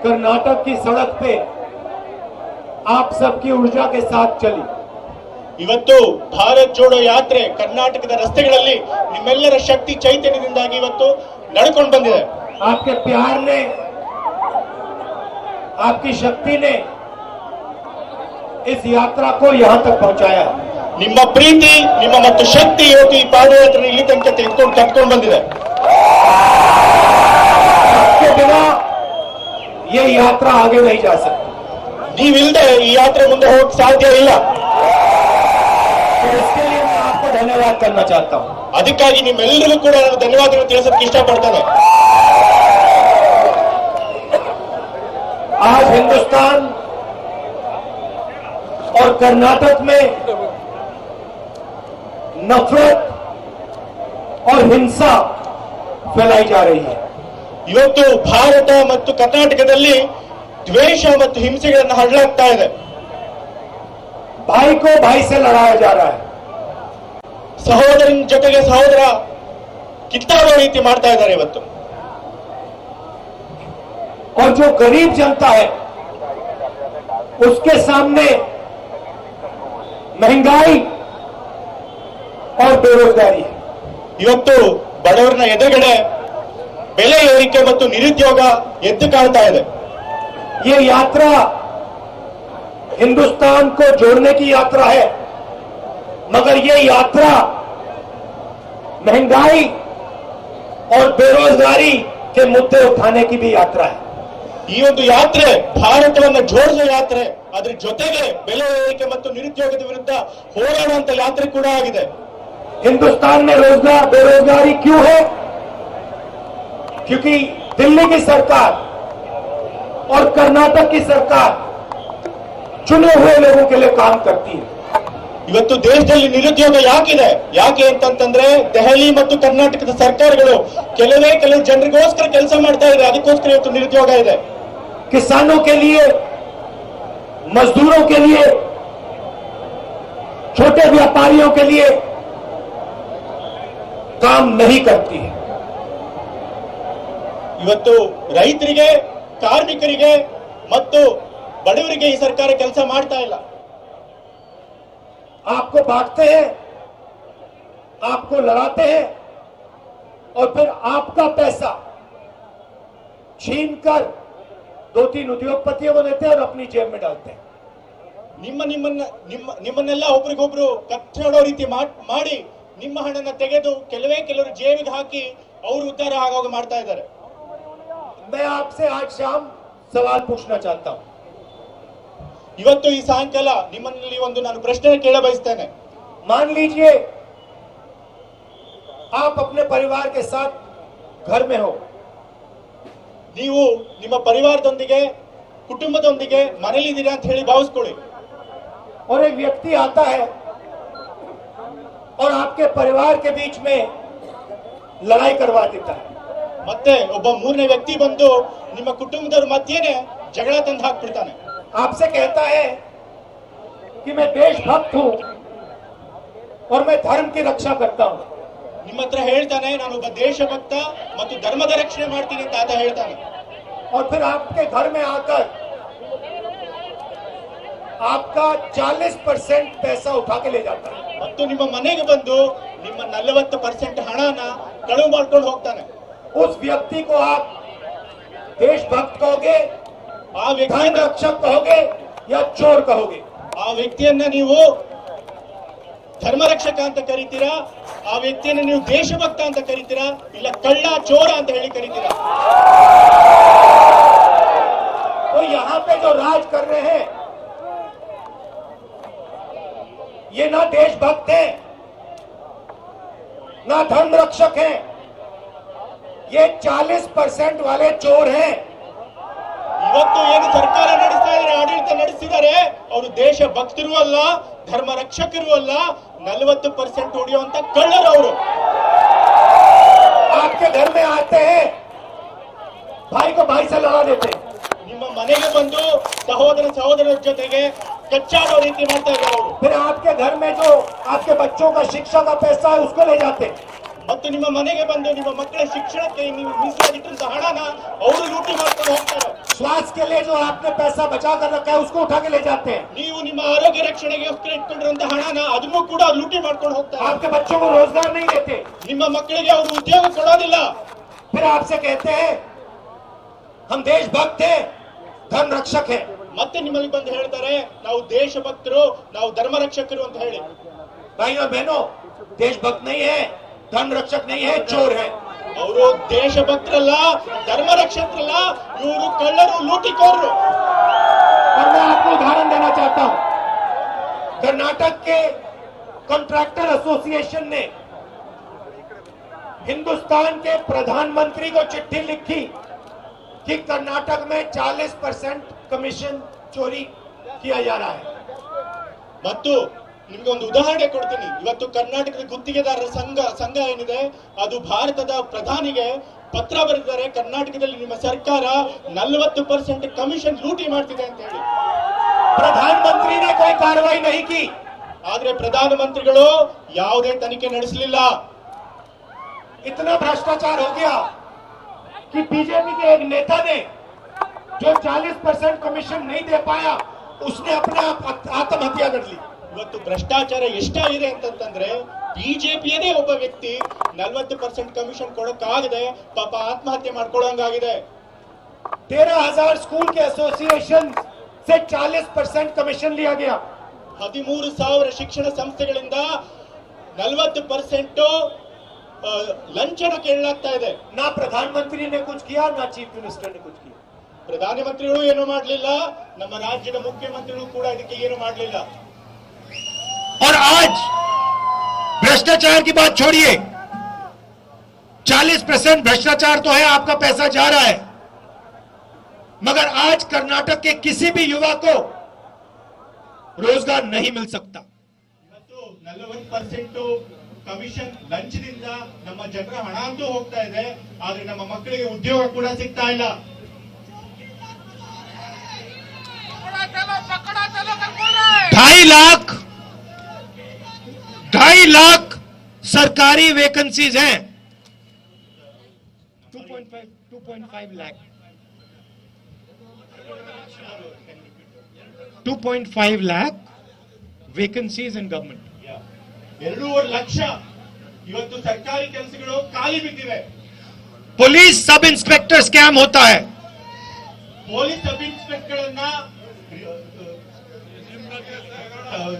कर्नाटक की सड़क पे आप सबकी ऊर्जा के साथ चली। ಇವತ್ತು ಭಾರತ್ ಜೋಡೋ ಯಾತ್ರೆ ಕರ್ನಾಟಕದ ರಸ್ತೆಗಳಲ್ಲಿ ನಿಮ್ಮೆಲ್ಲರ ಶಕ್ತಿ ಚೈತನ್ಯದಿಂದಾಗಿ ಇವತ್ತು ನಡ್ಕೊಂಡು ಬಂದಿದೆ। आपके प्यार ने, आपकी शक्ति ने इस यात्रा को यहां तक पहुंचाया। ನಿಮ್ಮ ಪ್ರೀತಿ ನಿಮ್ಮ ಮತ್ತು ಶಕ್ತಿ ಇವತ್ತು ಈ ಪಾದಯಾತ್ರೆ ಇಲ್ಲಿ ತನಕ ಕಟ್ಕೊಂಡು ಬಂದಿದೆ। आपके बिना ये यात्रा आगे नहीं जा सकती। ನೀವಿಲ್ಲದೆ ಈ ಯಾತ್ರೆ ಮುಂದೆ ಹೋಗಕ್ಕೆ ಸಾಧ್ಯ ಇಲ್ಲ। तो इसके लिए मैं आपको धन्यवाद करना चाहता हूं। ಅದಕ್ಕಾಗಿ ನಿಮ್ಮೆಲ್ಲರಿಗೂ ಕೂಡ ನಾನು ಧನ್ಯವಾದಗಳು ತಿಳಿಸೋಕೆ ಇಷ್ಟಪಡ್ತೇನೆ। आज हिंदुस्तान और कर्नाटक में नफरत और हिंसा फैलाई जा रही है। ಇವತ್ತು ಭಾರತ ಮತ್ತು ಕರ್ನಾಟಕದಲ್ಲಿ ದ್ವೇಷ ಮತ್ತು ಹಿಂಸೆಗಳನ್ನು ಹರಡಲಾಗ್ತಾ ಇದೆ। भाई को भाई से लड़ाया जा रहा है। ಸಹೋದರನ ಜೊತೆಗೆ ಸಹೋದರ ಕಿತ್ತಾಡೋ ರೀತಿ ಮಾಡ್ತಾ ಇದ್ದಾರೆ ಇವತ್ತು। और जो गरीब जनता है उसके सामने महंगाई और बेरोजगारी है। ಇವತ್ತು ಬಡವರನ್ನ ಎದುರುಗಡೆ ಬೆಲೆ ಏರಿಕೆ ಮತ್ತು ನಿರುದ್ಯೋಗ ಎದ್ದು ಕಾಣ್ತಾ ಇದೆ। ये यात्रा हिंदुस्तान को जोड़ने की यात्रा है, मगर ये यात्रा महंगाई और बेरोजगारी के मुद्दे उठाने की भी यात्रा है। ಈ ಒಂದು ಯಾತ್ರೆ ಭಾರತವನ್ನು ಜೋಡಿಸುವ ಯಾತ್ರೆ, ಅದರ ಜೊತೆಗೆ ಬೆಲೆ ಏರಿಕೆ ಮತ್ತು ನಿರುದ್ಯೋಗದ ವಿರುದ್ಧ ಹೋರಾಡುವಂತ ಯಾತ್ರೆ ಕೂಡ ಆಗಿದೆ। हिंदुस्तान में रोजगार बेरोजगारी क्यों है? क्योंकि दिल्ली की सरकार और कर्नाटक की सरकार चुने हुए लोगों के लिए काम करती है। ಇವತ್ತು ದೇಶದಲ್ಲಿ ನಿರುದ್ಯೋಗ ಯಾಕಿದೆ? ಯಾಕೆ ಅಂತಂದ್ರೆ ದೆಹಲಿ ಮತ್ತು ಕರ್ನಾಟಕದ ಸರ್ಕಾರಗಳು ಕೆಲವು ಜನರಿಗೋಸ್ಕರ ಕೆಲಸ ಮಾಡ್ತಾ ಇದೆ, ಅದಕ್ಕೋಸ್ಕರ ಇವತ್ತು ನಿರುದ್ಯೋಗ ಇದೆ। किसानों के लिए, मजदूरों के लिए, छोटे व्यापारियों के लिए काम नहीं करती है। ಇವತ್ತು ರೈತರಿಗೆ, ಕಾರ್ಮಿಕರಿಗೆ ಮತ್ತು ಬಡವರಿಗೆ ಈ ಸರ್ಕಾರ ಕೆಲಸ ಮಾಡ್ತಾ ಇಲ್ಲ। आपको बांटते हैं, आपको लड़ाते हैं और फिर आपका पैसा छीनकर 2-3 उद्योगपतियों को देते हैं और अपनी जेब में डालते हैं। ನಿಮ್ಮನ್ನೆಲ್ಲ ಒಬ್ರಿಗೊಬ್ರು ಕಚ್ಚಾಡೋ ರೀತಿ ಮಾಡಿ ನಿಮ್ಮ ಹಣನ ತೆಗೆದು ಕೆಲವರು ಜೇಬಿಗೆ ಹಾಕಿ ಅವರು ಉದ್ಧಾರ ಆಗೋಗ ಮಾಡ್ತಾ ಇದ್ದಾರೆ। मैं आपसे आज शाम सवाल पूछना चाहता हूं। ಇವತ್ತು ಈ ಸಾಯಂಕಾಲ ನಿಮ್ಮಲ್ಲಿ ಒಂದು ನಾನು ಪ್ರಶ್ನೆ ಕೇಳ ಬಯಸ್ತೇನೆ। मान लीजिए आप अपने परिवार के साथ घर में हो, ನೀವು ನಿಮ್ಮ ಪರಿವಾರದೊಂದಿಗೆ ಕುಟುಂಬದೊಂದಿಗೆ ಮನೆಯಲ್ಲಿದ್ದೀರಾ ಅಂತ ಹೇಳಿ ಭಾವಿಸ್ಕೊಳ್ಳಿ। और एक व्यक्ति आता है और आपके परिवार के बीच में लड़ाई करवा देता है। ಮತ್ತೆ ಒಬ್ಬ ಮೂರನೇ ವ್ಯಕ್ತಿ ಬಂದು ನಿಮ್ಮ ಕುಟುಂಬದವರ ಮಧ್ಯೆನೆ ಜಗಳ ತಂದು ಹಾಕ್ಬಿಡ್ತಾನೆ। आपसे कहता है कि मैं देशभक्त हूं और मैं धर्म की रक्षा करता हूं। ನಿಮ್ಮ ಹತ್ರ ಹೇಳ್ತಾನೆ ನಾನು ಒಬ್ಬ ದೇಶಭಕ್ತ ಮತ್ತು ಧರ್ಮದ ರಕ್ಷಣೆ ಮಾಡ್ತೀನಿ ಅಂತ ಆತ ಹೇಳ್ತಾನೆ। और फिर आपके घर में आकर आपका 40% पैसा उठा के ले जाता है। ಮತ್ತು ನಿಮ್ಮ मनेಗೆ ಬಂದು ನಿಮ್ಮ 40% ಹಣನ ಕಳುವು ಮಾಡ್ಕೊಂಡು ಹೋಗ್ತಾನೆ। उस व्यक्ति को आप देशभक्त कहोगे, ಆ ವ್ಯಕ್ತಿ धर्म रक्षक कहोगे या चोर कहोगे? ಆ ವ್ಯಕ್ತಿಯನ್ನ ನೀವು ಧರ್ಮರಕ್ಷಕ ಅಂತ ಕರೀತೀರಾ, ಆ ವ್ಯಕ್ತಿಯನ್ನ ನೀವು ದೇಶಭಕ್ತ ಅಂತ ಕರೀತೀರಾ, ಇಲ್ಲ ಕಳ್ಳ ಚೋರ ಅಂತ ಹೇಳಿ ಕರೀತೀರಾ? तो यहां पे जो राज कर रहे हैं ये ना देशभक्त हैं, ना धर्म रक्षक हैं, ये 40% वाले चोर हैं। ಇವತ್ತು ಏನು ಸರ್ಕಾರ ನಡೆಸ್ತಾ ಇದ್ದಾರೆ, ಆಡಳಿತ ನಡೆಸಿದ್ದಾರೆ, ಅವರು ದೇಶ ಭಕ್ತರು ಅಲ್ಲ, ಧರ್ಮ ರಕ್ಷಕರು ಅಲ್ಲ, 40% ಹೊಡೆಯುವಂತ ಕಳ್ಳರು ಅವರು। आपके घर में आते हैं, भाई को भाई से लड़ा देते हैं। ನಿಮ್ಮ ಮನೆಗೆ ಬಂದು ಸಹೋದರರ ಜೊತೆಗೆ ಕಚ್ಚಾಡೋ ರೀತಿ ಮಾಡ್ತಾ ಇದ್ದಾರೆ ಅವರು। फिर आपके घर में जो आपके बच्चों का शिक्षा का पैसा है उसको ले जाते हैं। ಮತ್ತು ನಿಮ್ಮ ಮನೆಗೆ ಬಂದು ನಿಮ್ಮ ಮಕ್ಕಳ ಶಿಕ್ಷಣಕ್ಕೆ ನೀವು ಮೀಸಲಿಟ್ಟಂತ ಹಣನ ಅವರು ಲೂಟಿ ಮಾಡ್ಕೊಂಡು ಹೋಗ್ತಾರೆ। श्वास के लिए जो आपने पैसा बचा कर रखा है उसको उठा के ले जाते हैं। ನೀವು ನಿಮ್ಮ ಆರೋಗ್ಯ ರಕ್ಷಣೆಗೋಸ್ಕರ ಇಟ್ಕೊಂಡಿರುವಂತಹ ಹಣನ ಅದನ್ನು ಕೂಡ ಲೂಟಿ ಮಾಡ್ಕೊಂಡು ಹೋಗ್ತಾರೆ। आपके बच्चों को रोजगार नहीं देते, ನಿಮ್ಮ ಮಕ್ಕಳಿಗೆ ಅವರು ಉದ್ಯೋಗ ಕೊಡೋದಿಲ್ಲ। फिर आपसे कहते हैं हम देशभक्त हैं, धर्म रक्षक हैं। ಮತ್ತೆ ನಿಮ್ಮಲ್ಲಿ ಬಂದು ಹೇಳ್ತಾರೆ ನಾವು ದೇಶಭಕ್ತರು, ನಾವು ಧರ್ಮ ರಕ್ಷಕರು ಅಂತ ಹೇಳಿ। भाइयों बहनों, देशभक्त नहीं है, धर्म रक्षक नहीं है, चोर है। ಅವರು ದೇಶಭಕ್ತರಲ್ಲ, ಧರ್ಮ ರಕ್ಷಕರಲ್ಲ, ಇವರು ಕಳ್ಳರು, ಲೂಟಿಕೋರರು। और मैं आपको उदाहरण देना चाहता हूं। कर्नाटक के कॉन्ट्रैक्टर एसोसिएशन ने हिंदुस्तान के प्रधानमंत्री को चिट्ठी लिखी कि कर्नाटक में 40% कमीशन चोरी किया जा रहा है। ಮತ್ತು ನಿಮ್ಗೆ ಒಂದು ಉದಾಹರಣೆ ಕೊಡ್ತೀನಿ। ಇವತ್ತು ಕರ್ನಾಟಕದ ಗುತ್ತಿಗೆದಾರರ ಸಂಘ ಏನಿದೆ ಅದು ಭಾರತದ ಪ್ರಧಾನಿಗೆ ಪತ್ರ ಬರೆದಿದ್ದಾರೆ, ಕರ್ನಾಟಕದಲ್ಲಿ ನಿಮ್ಮ ಸರ್ಕಾರ 40% ಕಮಿಷನ್ ಲೂಟಿ ಮಾಡ್ತಿದೆ ಅಂತ ಹೇಳಿ। प्रधानमंत्री ने कोई कार्रवाई नहीं की, ಆದ್ರೆ ಪ್ರಧಾನಮಂತ್ರಿಗಳು ಯಾವುದೇ ತನಿಖೆ ನಡೆಸಲಿಲ್ಲ। इतना भ्रष्टाचार हो गया कि बीजेपी के एक नेता ने जो 40% कमीशन नहीं दे पाया उसने अपने आप आत्महत्या कर ली। ಇವತ್ತು ಭ್ರಷ್ಟಾಚಾರ ಎಷ್ಟಾಗಿದೆ ಅಂತಂದ್ರೆ ಬಿಜೆಪಿಯದೇ ಒಬ್ಬ ವ್ಯಕ್ತಿ 40% ಕಮಿಷನ್ ಕೊಡಕ್ಕಾಗದೆ ಪಾಪ ಆತ್ಮಹತ್ಯೆ ಮಾಡ್ಕೊಳ್ಳೋಂಗಾಗಿದೆ। 13,000 स्कूल के एसोसिएशन से 40% कमीशन लिया गया। 13,000 ಶಿಕ್ಷಣ ಸಂಸ್ಥೆಗಳಿಂದ 40% ಲಂಚನ ಕೇಳಲಾಗ್ತಾ ಇದೆ। ना प्रधानमंत्री ने कुछ किया, ना चीफ मिनिस्टर ने कुछ किया। ಪ್ರಧಾನಮಂತ್ರಿಗಳು ಏನು ಮಾಡಲಿಲ್ಲ, ನಮ್ಮ ರಾಜ್ಯದ ಮುಖ್ಯಮಂತ್ರಿಗಳು ಕೂಡ ಇದಕ್ಕೆ ಏನು ಮಾಡಲಿಲ್ಲ। और आज भ्रष्टाचार की बात छोड़िए, 40% भ्रष्टाचार तो है, आपका पैसा जा रहा है, मगर आज कर्नाटक के किसी भी युवा को रोजगार नहीं मिल सकता। ಇವತ್ತು 40% ಕಮಿಷನ್ ಲಂಚದಿಂದ ನಮ್ಮ ಜನರ ಹಣ ಅಂತೂ ಹೋಗ್ತಾ ಇದೆ, ಆದ್ರೆ ನಮ್ಮ ಮಕ್ಕಳಿಗೆ ಉದ್ಯೋಗ ಕೂಡ ಸಿಗ್ತಾ ಇಲ್ಲ। 2.5 लाख सरकारी वैकेंसीज हैं। 2.5 lakh 2.5 lakh vacancies in government. 2.5 lakh ಇವತ್ತು ಸರ್ಕಾರಿ ಕೆಲಸಗಳು ಖಾಲಿ ಬಿದ್ದಿವೆ। पुलिस सब इंस्पेक्टर स्कैम होता है। ಪೊಲೀಸ್ ಸಬ್ ಇನ್ಸ್ಪೆಕ್ಟರ್ಗಳನ್ನ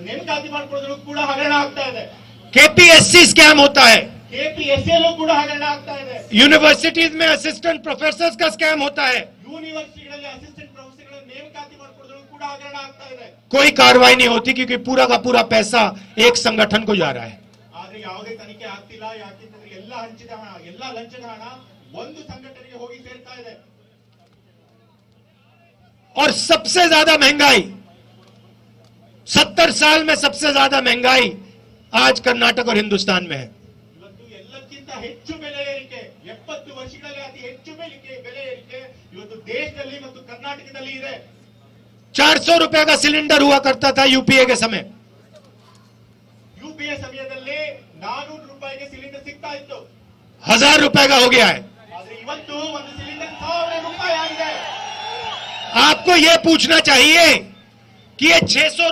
ನೇಮಕಾತಿ ಮಾಡ್ಕೊಳ್ಳೋದ್ರೂ ಕೂಡ ಹಗರಣ ಆಗ್ತಾ ಇದೆ। केपीएससी स्कैम होता है। ಕೆಪಿಎಸ್ಸಿಯಲ್ಲೂ ಕೂಡ ಹಗರಣ ಆಗ್ತಾ ಇದೆ। यूनिवर्सिटीज में असिस्टेंट प्रोफेसर्स का स्कैम होता है। ಯೂನಿವರ್ಸಿಟಿಗಳಲ್ಲಿ ಅಸಿಸ್ಟೆಂಟ್ ಪ್ರೊಫೆಸರ್ಗಳನ್ನ ನೇಮಕಾತಿ ಮಾಡ್ಕೊಳ್ಳೋದ್ರೂ ಕೂಡ ಹಗರಣ ಆಗ್ತಾ ಇದೆ। कोई कार्रवाई नहीं होती क्योंकि पूरा का पूरा पैसा एक संगठन को जा रहा है। ಆದ್ರೆ ಯಾವುದೇ ತನಿಖೆ ಆಗ್ತಿಲ್ಲ, ಯಾಕೆಂದ್ರೆ ಎಲ್ಲ ಹಂಚಿದ ಹಣ, ಎಲ್ಲ ಲಂಚದ ಹಣ ಒಂದು ಸಂಘಟನೆಗೆ ಹೋಗಿ ಸೇರ್ತಾ ಇದೆ। और सबसे ज्यादा महंगाई, 70 साल में सबसे ज्यादा महंगाई आज कर्नाटक और हिंदुस्तान में है। ಇವತ್ತು ಎಲ್ಲಕ್ಕಿಂತ ಹೆಚ್ಚು ಬೆಲೆ ಏರಿಕೆ, 70 ವರ್ಷಗಳಲ್ಲಿ ಅತಿ ಹೆಚ್ಚು ಬೆಲೆ ಏರಿಕೆ ಇವತ್ತು ದೇಶದಲ್ಲಿ ಮತ್ತು ಕರ್ನಾಟಕದಲ್ಲಿ ಇದೆ। 400 रुपए का सिलेंडर हुआ करता था यूपीए के समय, ಯುಪಿಎ ಸಮಯದಲ್ಲಿ 400 ರೂಪಾಯಿಗೆ ಸಿಲಿಂಡರ್ ಸಿಗ್ತಾ ಇತ್ತು, 1000 रुपए का हो गया है। ಆದ್ರೆ ಇವತ್ತು ಒಂದು ಸಿಲಿಂಡರ್ 1000 ರೂಪಾಯಿ ಆಗಿದೆ। आपको यह पूछना चाहिए कि ये 600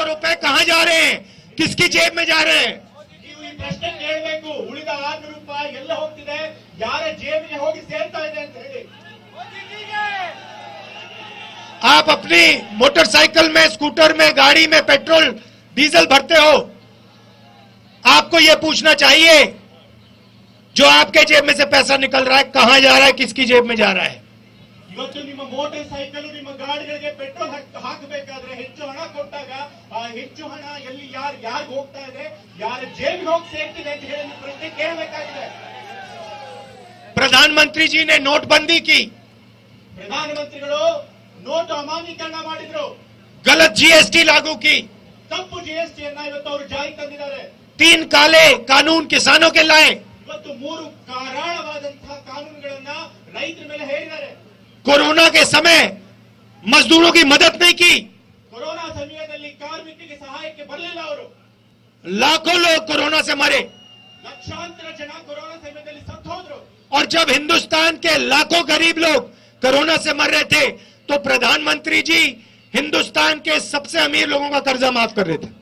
रुपए कहां जा रहे हैं, किसकी जेब में जा रहे हैं? ನೀವು ಈ ಪ್ರಶ್ನೆ ಕೇಳಬೇಕು, ಉಳಿದ 600 ರೂಪಾಯಿ ಎಲ್ಲ ಹೋಗ್ತಿದೆ, ಯಾರ ಜೇಬಿಗೆ ಹೋಗಿ ಸೇರ್ತಾ ಇದೆ ಅಂತ ಹೇಳಿ। आप अपनी मोटरसाइकिल में, स्कूटर में, गाड़ी में पेट्रोल डीजल भरते हो, आपको यह पूछना चाहिए जो आपके जेब में से पैसा निकल रहा है कहां जा रहा है, किसकी जेब में जा रहा है? ಇವತ್ತು ನಿಮ್ಮ ಮೋಟಾರ್ ಸೈಕಲ್, ನಿಮ್ಮ ಗಾಡಿಗಳಿಗೆ ಪೆಟ್ರೋಲ್ ಹಾಕಬೇಕಾದ್ರೆ ಹೆಚ್ಚು ಹಣ ಕೊಟ್ಟಾಗ ಆ ಹೆಚ್ಚು ಹಣ ಎಲ್ಲಿ ಯಾರಿಗೆ ಹೋಗ್ತಾ ಇದೆ, ಯಾರ ಜೇಬಿಗೆ ಹೋಗಿ ಸೇರ್ತಿದೆ ಅಂತ ಹೇಳಿ ನೀವು ಪ್ರಶ್ನೆ ಕೇಳಬೇಕಾಗಿದೆ। प्रधानमंत्री जी ने नोटबंदी की, ಪ್ರಧಾನಮಂತ್ರಿಗಳು ನೋಟು ಅಮಾನ್ಯೀಕರಣ ಮಾಡಿದ್ರು, गलत जीएसटी लागू की, ತಪ್ಪು ಜಿಎಸ್ಟಿಯನ್ನ ಇವತ್ತು ಅವರು ಜಾರಿ ತಂದಿದ್ದಾರೆ। 3 काले कानून किसानों के लाए, ಇವತ್ತು 3 ಕಾರಾಳವಾದಂತಹ ಕಾನೂನುಗಳನ್ನ ರೈತರ ಮೇಲೆ ಹೇರಿದ್ದಾರೆ। कोरोना के समय मजदूरों की मदद नहीं की, ಕೊರೋನಾ ಸಮಯದಲ್ಲಿ ಕಾರ್ಮಿಕರಿಗೆ ಸಹಾಯಕ್ಕೆ ಬರಲಿಲ್ಲ ಅವರು। लाखों लोग कोरोना से मरे, ಲಕ್ಷಾಂತರ ಜನ ಕೊರೋನಾ ಸಮಯದಲ್ಲಿ ಸತ್ತು ಹೋದ್ರು। और जब हिंदुस्तान के लाखों गरीब लोग कोरोना से मर रहे थे तो प्रधानमंत्री जी हिंदुस्तान के सबसे अमीर लोगों का कर्जा माफ कर रहे थे।